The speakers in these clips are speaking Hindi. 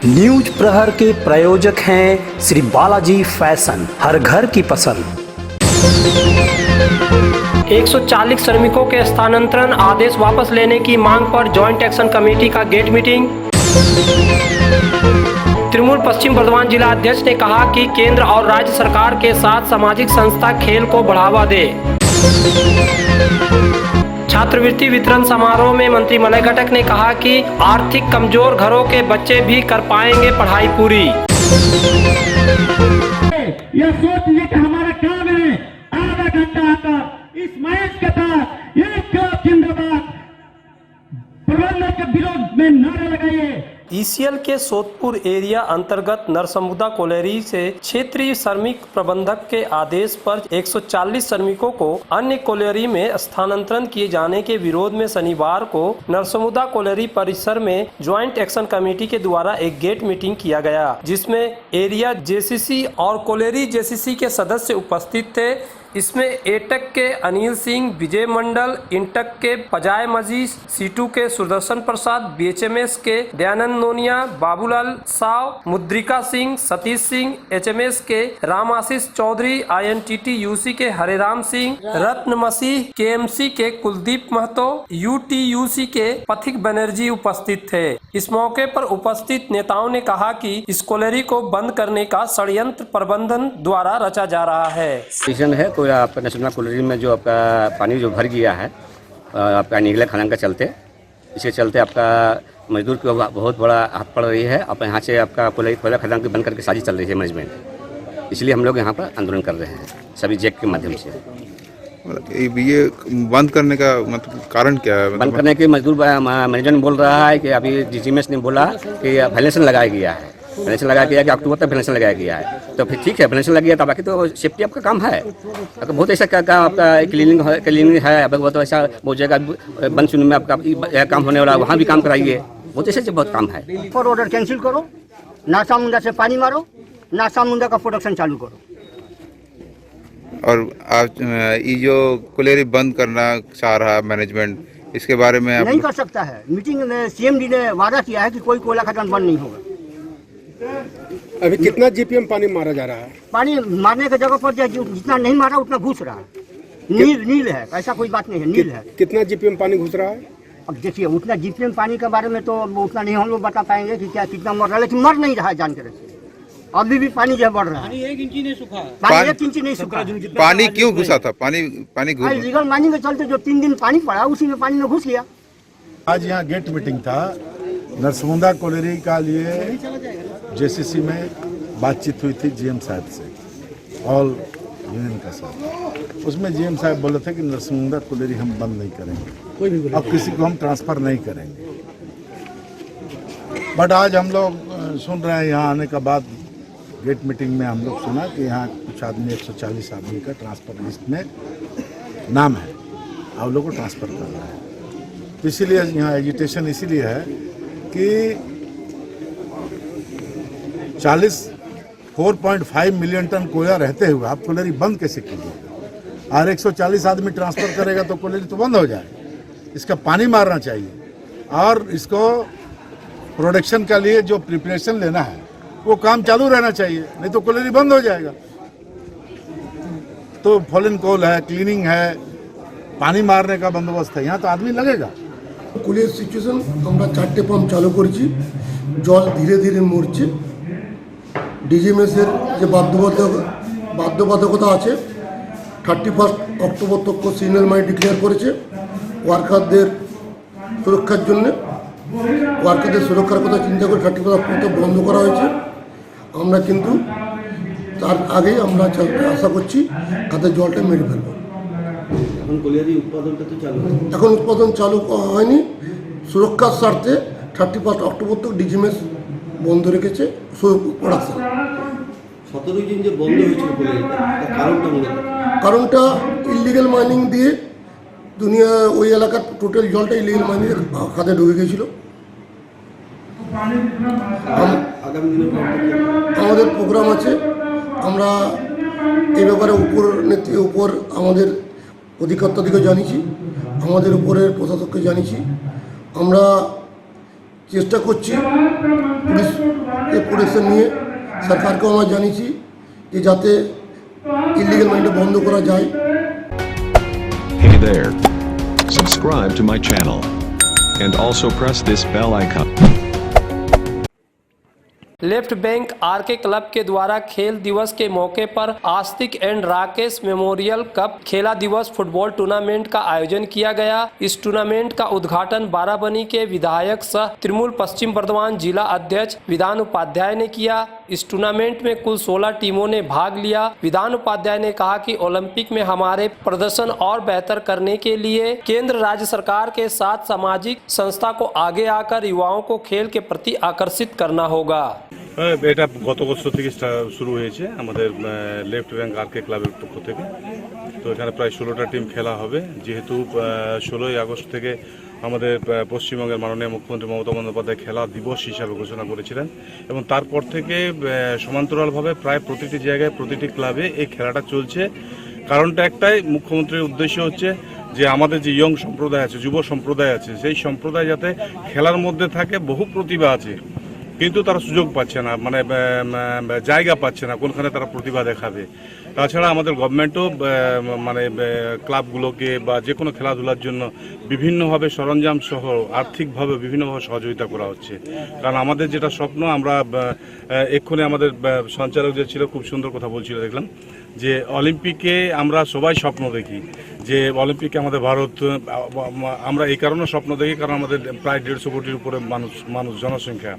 न्यूज प्रहर के प्रायोजक हैं श्री बालाजी फैशन, हर घर की पसंद। 140 श्रमिकों के स्थानांतरण आदेश वापस लेने की मांग पर जॉइंट एक्शन कमेटी का गेट मीटिंग। तृणमूल पश्चिम बर्धमान जिला अध्यक्ष ने कहा कि केंद्र और राज्य सरकार के साथ सामाजिक संस्था खेल को बढ़ावा दे। छात्रवृत्ति वितरण समारोह में मंत्री मलय घटक ने कहा कि आर्थिक कमजोर घरों के बच्चे भी कर पाएंगे पढ़ाई पूरी। यह सोच लीजिए कि हमारा काम है आधा घंटा आकर इस मैच के तहत एक जिंदाबाद प्रबंधन के विरोध में नारा लगाइए। ईसीएल के सोदपुर एरिया अंतर्गत नरसमुदा कोलेरी से क्षेत्रीय श्रमिक प्रबंधक के आदेश पर 140 श्रमिकों को अन्य कोलेरी में स्थानांतरण किए जाने के विरोध में शनिवार को नरसमुदा कोलेरी परिसर में ज्वाइंट एक्शन कमेटी के द्वारा एक गेट मीटिंग किया गया, जिसमें एरिया जेसीसी और कोलेरी जेसीसी के सदस्य उपस्थित थे। इसमें एटक के अनिल सिंह, विजय मंडल, इंटक के पजाय मजीद, सीटू के सुदर्शन प्रसाद, बीएचएमएस के दयानंद नोनिया, बाबूलाल साव, मुद्रिका सिंह, सतीश सिंह, एचएमएस के राम आशीष चौधरी, आईएनटीटी यूसी के हरेराम सिंह, रत्न मसीह, केएमसी के कुलदीप महतो, यूटीयूसी के पथिक बनर्जी उपस्थित थे। इस मौके पर उपस्थित नेताओं ने कहा कि इस कोलेरी को बंद करने का षड्यंत्र प्रबंधन द्वारा रचा जा रहा है। तो आपका नरसमुदा कोलेरी में जो आपका पानी जो भर गया है आपका नीले खनन के चलते, इसके चलते आपका मजदूर की बहुत बड़ा हाथ पड़ रही है। आप यहाँ से आपका कोयला खदान की बंद करके साजिश चल रही है मैनेजमेंट, इसलिए हम लोग यहाँ पर आंदोलन कर रहे हैं सभी जेक के माध्यम से। ये बंद करने का मतलब कारण क्या है? बंद करने के मजदूर मैनेजमेंट बोल रहा है कि अभी डीजीएमएस ने बोला कि फाइनेंशियल लगाया गया है, फाइनेंशियल लगाया गया कि अक्टूबर तक फाइनेंशियल लगाया गया है। तो फिर ठीक है, फाइनेंशियल लग गया तो बाकी तो सेफ्टी आपका काम है। अगर बहुत ऐसा काम आपका क्लीनिंग है, अब बहुत ऐसा बहुत जगह बंद सुन में आपका काम होने वाला, वहाँ भी काम कराइए, बहुत ऐसे बहुत काम है। पर ऑर्डर कैंसिल करो, नासा मुंडा से पानी मारो, नासा मुंडा का प्रोडक्शन चालू करो। और आज ये जो कोलेरी बंद करना चाह रहा है मैनेजमेंट, इसके बारे में नहीं कर सकता है। मीटिंग में सीएमडी ने वादा किया है कि कोई कोयला खदान बंद नहीं होगा। अभी कितना जीपीएम पानी मारा जा रहा है? पानी मारने की जगह पर जितना नहीं मारा उतना घुस रहा है। नील है, ऐसा कोई बात नहीं है, नील है। कितना जीपीएम पानी घुस रहा है? अब देखिए उतना जीपीएम पानी के बारे में तो उतना नहीं हम लोग बता पाएंगे कि क्या कितना मर रहा है, लेकिन मर नहीं रहा है जान के रखिए। अभी भी पानी जो बढ़ रहा है, 1 इंच नहीं सूखा, पानी 1 इंच नहीं सूखा। पानी क्यों घुसा था? पानी घुसा लीगल माइनिंग के चलते जो 3 दिन पानी पड़ा उसी में पानी में घुस गया। आज यहाँ गेट मीटिंग था नरसमुदा कोलेरी का लिए, जेसीसी में बातचीत हुई थी जीएम साहब से, ऑल यूनियन का साथ। उसमें जीएम साहब बोले थे कि नरसमुदा कोलेरी हम बंद नहीं करेंगे, अब किसी को हम ट्रांसफ़र नहीं करेंगे। बट आज हम लोग सुन रहे हैं, यहाँ आने के बाद गेट मीटिंग में हम लोग सुना कि यहाँ कुछ आदमी 140 आदमी का ट्रांसफ़र लिस्ट में नाम है, आप लोग को ट्रांसफ़र कर रहा है। तो इसीलिए यहाँ एजिटेशन इसीलिए है कि 4.5 मिलियन टन कोयला रहते हुए आप कोलेरी बंद कैसे कीजिएगा? और 140 आदमी ट्रांसफ़र करेगा तो कोलेरी तो बंद हो जाएगा। इसका पानी मारना चाहिए और इसको प्रोडक्शन के लिए जो प्रिपरेशन लेना है वो काम चालू रहना चाहिए, नहीं तो कोलेरी बंद हो जाएगा। तो फॉलन कोल है, क्लीनिंग है, पानी मारने का बंदोबस्त है, यहाँ तो आदमी लगेगा। कुलियर सिचुएशन আমরা 4টে পাম্প চালু করেছি, জল ধীরে ধীরে মরছে। ডিজিএমএসের যে বাধ্যবাধকতা আছে 31 অক্টোবর তক সিগন্যাল মানি ডিক্লেয়ার করেছে ওয়ার্কারদের সুরক্ষার জন্য। ওয়ার্কারদের সুরক্ষার কথা চিন্তা করে 31 অক্টোবর বন্ধ করা হয়েছে। আমরা কিন্তু তার আগেই আমরা আশা করছি তাদের জলটা মেরে ফেলব। এখন উৎপাদন চালু হয়নি, সুরক্ষার স্বার্থে 31 অক্টোবর তক ডিজিএমএস বন্ধ রেখেছে প্রোডাকশন। 17 দিন যে বন্ধ হয়েছিল কারণটা ইলিগাল মাইনিং দিয়ে দুনিয়া ওই এলাকার টোটাল জলটা ইলিগাল মাইনিং খাদে ঢুকে গিয়েছিল। আমাদের প্রোগ্রাম আছে, আমরা এই ব্যাপারে উপর আমাদের অধিকর্তাদিকে জানিয়েছি, আমাদের উপরের প্রশাসককে জানিয়েছি। আমরা চেষ্টা করছি পুলিশের প্রোটেকশন নিয়ে, সরকারকেও আমরা জানিয়েছি যে যাতে ইলিগাল মাইনটা বন্ধ করা যায়। Hey there. Subscribe to my channel. And also press this bell icon. Left bank RK club के द्वारा खेल दिवस के मौके पर आस्तिक एंड राकेश मेमोरियल कप खेला दिवस फुटबॉल टूर्नामेंट का आयोजन किया गया। इस टूर्नामेंट का उद्घाटन बाराबनी के विधायक सह तृणमूल पश्चिम बर्धमान जिला अध्यक्ष विधान उपाध्याय ने किया। इस टूर्नामेंट में कुल 16 टीमों ने भाग लिया। विधान उपाध्याय ने कहा कि ओलंपिक में हमारे प्रदर्शन और बेहतर करने के लिए केंद्र राज्य सरकार के साथ सामाजिक संस्था को आगे आकर युवाओं को खेल के प्रति आकर्षित करना होगा। এটা গত বছর থেকে শুরু হয়েছে আমাদের লেফট ব্যাংক আরকে ক্লাবের পক্ষ থেকে। তো এখানে প্রায় 16টা টিম খেলা হবে। যেহেতু 16ই আগস্ট থেকে আমাদের পশ্চিমবঙ্গের মাননীয় মুখ্যমন্ত্রী মমতা বন্দ্যোপাধ্যায় খেলা দিবস হিসাবে ঘোষণা করেছিলেন এবং তারপর থেকে সমান্তরালভাবে প্রায় প্রতিটি জায়গায় প্রতিটি ক্লাবে এই খেলাটা চলছে। কারণটা একটাই, মুখ্যমন্ত্রীর উদ্দেশ্য হচ্ছে যে আমাদের যে ইয়ং সম্প্রদায় আছে, যুব সম্প্রদায় আছে, সেই সম্প্রদায় যাতে খেলার মধ্যে থাকে। বহু প্রতিভা আছে কিন্তু তারা সুযোগ পাচ্ছে না, মানে জায়গা পাচ্ছে না কোনখানে তারা প্রতিভা দেখাবে। তাছাড়া আমাদের গভর্নমেন্টও মানে ক্লাবগুলোকে বা যে কোনো খেলাধুলার জন্য বিভিন্নভাবে সরঞ্জাম সহ আর্থিকভাবে বিভিন্নভাবে সহযোগিতা করা হচ্ছে। কারণ আমাদের যেটা স্বপ্ন, আমরা এক্ষুনি আমাদের সঞ্চালক যে ছিল খুব সুন্দর কথা বলছিল, দেখলাম যে অলিম্পিকে আমরা সবাই স্বপ্ন দেখি যে অলিম্পিকে আমাদের ভারত, আমরা এই কারণে স্বপ্ন দেখি কারণ আমাদের প্রায় 150 কোটির উপরে মানুষ জনসংখ্যা।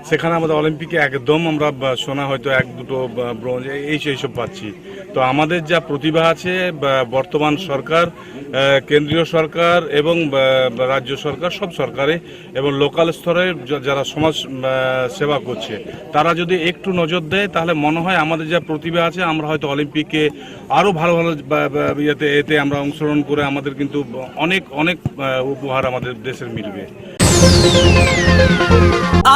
সেখানে আমাদের অলিম্পিকে একদম আমরা সোনা হয়তো 1-2 ব্রোঞ্জ এইসব পাচ্ছি। তো আমাদের যা প্রতিভা আছে, বর্তমান সরকার, কেন্দ্রীয় সরকার এবং রাজ্য সরকার, সব সরকারে এবং লোকাল স্তরে যারা সমাজ সেবা করছে, তারা যদি একটু নজর দেয় তাহলে মনে হয় আমাদের যা প্রতিভা আছে আমরা হয়তো অলিম্পিকে আরও ভালো এতে আমরা অংশগ্রহণ করে আমাদের কিন্তু অনেক উপহার আমাদের দেশের মিলবে।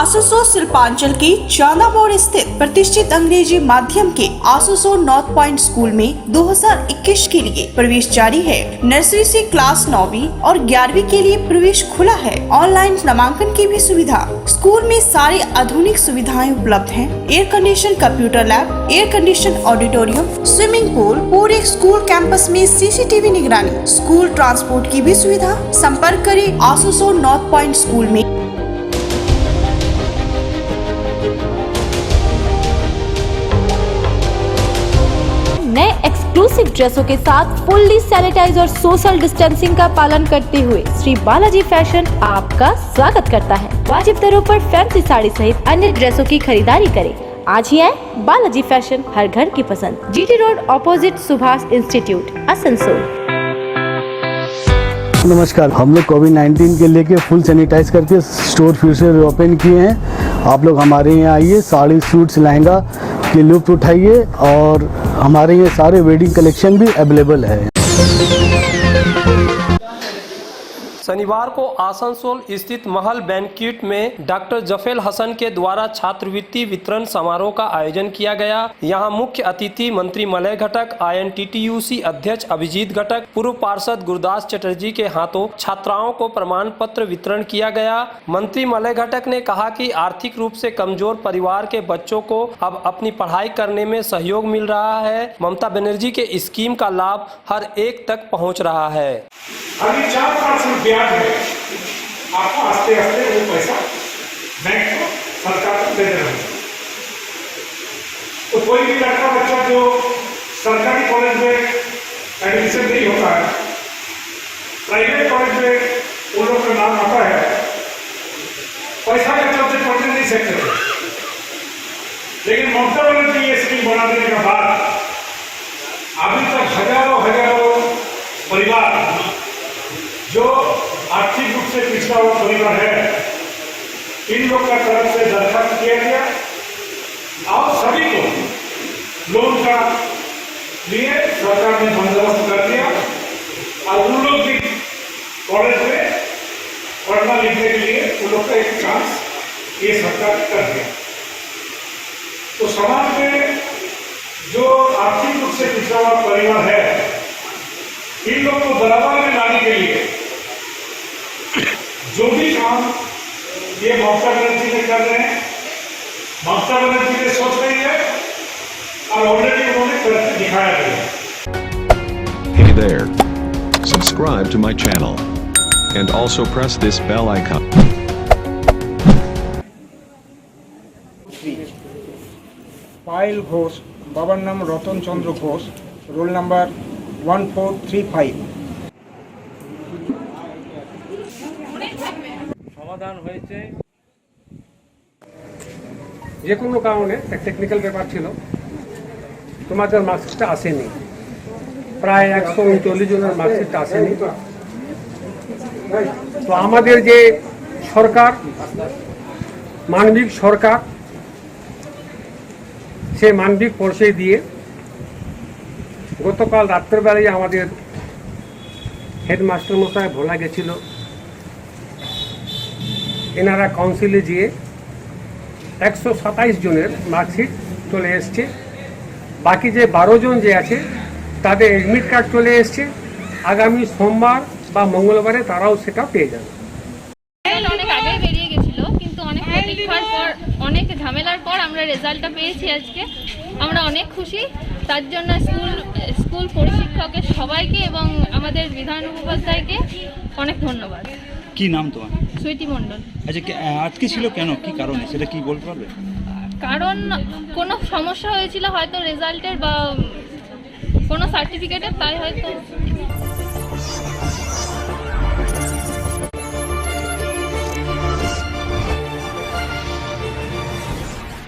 आसुसो शिल्पांचल के चांदा मोड़ स्थित प्रतिष्ठित अंग्रेजी माध्यम के आसुसो नॉर्थ पॉइंट स्कूल में 2021 के लिए प्रवेश जारी है। नर्सरी से क्लास 9वीं और 11वीं के लिए प्रवेश खुला है। ऑनलाइन नामांकन की भी सुविधा। स्कूल में सारी आधुनिक सुविधाएं उपलब्ध हैं। Air condition computer lab, air condition auditorium, swimming pool, पूरे स्कूल कैंपस में सीसीटीवी निगरानी, स्कूल ट्रांसपोर्ट की भी सुविधा। संपर्क करें आसुसो नॉर्थ पॉइंट स्कूल में। नए एक्सक्लूसिव ड्रेसों के साथ फुल्ली सैनिटाइज और सोशल डिस्टेंसिंग का पालन करते हुए श्री बालाजी फैशन आपका स्वागत करता है। वाजिब दरों पर फैंसी साड़ी सहित अन्य ड्रेसों की खरीदारी करें। आज ही आए बालाजी फैशन, हर घर की पसंद। GT road opposite Subhash institute, Asansol. नमस्कार, हम लोग कोविड-19 के लेके फुल सैनिटाइज करके स्टोर फिर से ओपन किए हैं। आप लोग हमारे यहाँ आइए, साड़ी, सूट्स, लहंगा के लुत्फ उठाइए और हमारे यहाँ सारे वेडिंग कलेक्शन भी अवेलेबल है। शनिवार को आसनसोल स्थित महल बैंक्वेट में डॉक्टर जफेल हसन के द्वारा छात्रवृत्ति वितरण समारोह का आयोजन किया गया। यहां मुख्य अतिथि मंत्री मलय घटक, INTTUC अध्यक्ष अभिजीत घटक, पूर्व पार्षद गुरदास चटर्जी के हाथों छात्राओं को प्रमाण पत्र वितरण किया गया। मंत्री मलय घटक ने कहा कि आर्थिक रूप से कमजोर परिवार के बच्चों को अब अपनी पढ़ाई करने में सहयोग मिल रहा है। ममता बनर्जी के स्कीम का लाभ हर एक तक पहुँच रहा है। अभी 4% ब्याज में आपको आस्ते आस्ते वो पैसा बैंक को, सरकार को दे देना है। तो कोई भी लड़का बच्चा जो सरकारी कॉलेज में एडमिशन नहीं होता है, प्राइवेट कॉलेज में उन लोग का नाम आता है, पैसा के चलते पढ़ने नहीं सकते। लेकिन ममता बनर्जी ये स्कीम बना देने के बाद अभी तक हजारों परिवार जो आर्थिक रूप से पिछड़ा हुआ परिवार है, इन लोग का तरफ से दरखास्त किया गया और सभी को लोन का लिए सरकार ने बंदोबस्त कर दिया और उन लोग भी कॉलेज में पढ़ना लिखने के लिए उन लोग का एक चांस ये सरकार कर दिया। तो समाज में जो आर्थिक रूप से पिछड़ा हुआ परिवार है इन लोग को बराबर में लाने के लिए जो भी काम ये ममता बनर्जी ने कर रहे हैं, ममता बनर्जी ने सोच रही है और ऑलरेडी उन्होंने करके दिखाया है। Hey there. Subscribe to my channel. And also press this bell icon. Payel Ghosh, বাবার নাম রতন চন্দ্র ঘোষ, রোল নাম্বার 1435। সমাধান হয়েছে যে কোনো কারণে টেকনিক্যাল ব্যাপার ছিল, তোমাদের মার্কশিটটা আসেনি, প্রায় 139 জনের মার্কশিটটা আসেনি। তো আমাদের যে সরকার, মানবিক সরকার, সে মানবিক পরিচয় দিয়ে গতকাল রাত্রেবেলায় আমাদের হেডমাস্টার মশাই ভোলা গেছিল, এনারা কাউন্সিলে গিয়ে 127 জনের মার্কশিট চলে এসছে। বাকি যে 12 জন যে আছে তাদের এডমিট কার্ড চলে এসছে, আগামী সোমবার বা মঙ্গলবারে তারাও সেটা পেয়ে যাবে। অনেক আগে বেরিয়ে গেছিল, কিন্তু অনেক প্রতীক্ষার পর, অনেক ঝামেলার পর আমরা রেজাল্টটা পেয়েছি আজকে। আমরা অনেক খুশি, তার জন্য স্কুল পরিশিক্ষকের সবাইকে এবং আমাদের বিধান উপাধ্যায়কে অনেক ধন্যবাদ। কি নাম তোমার? সুইটি মণ্ডল। আচ্ছা, আজকে ছিল কেন, কি কারণে সেটা কি বলতে পারবে? কারণ কোনো সমস্যা হয়েছিল হয়তো রেজাল্টের বা কোনো সার্টিফিকেটের, তাই হয়তো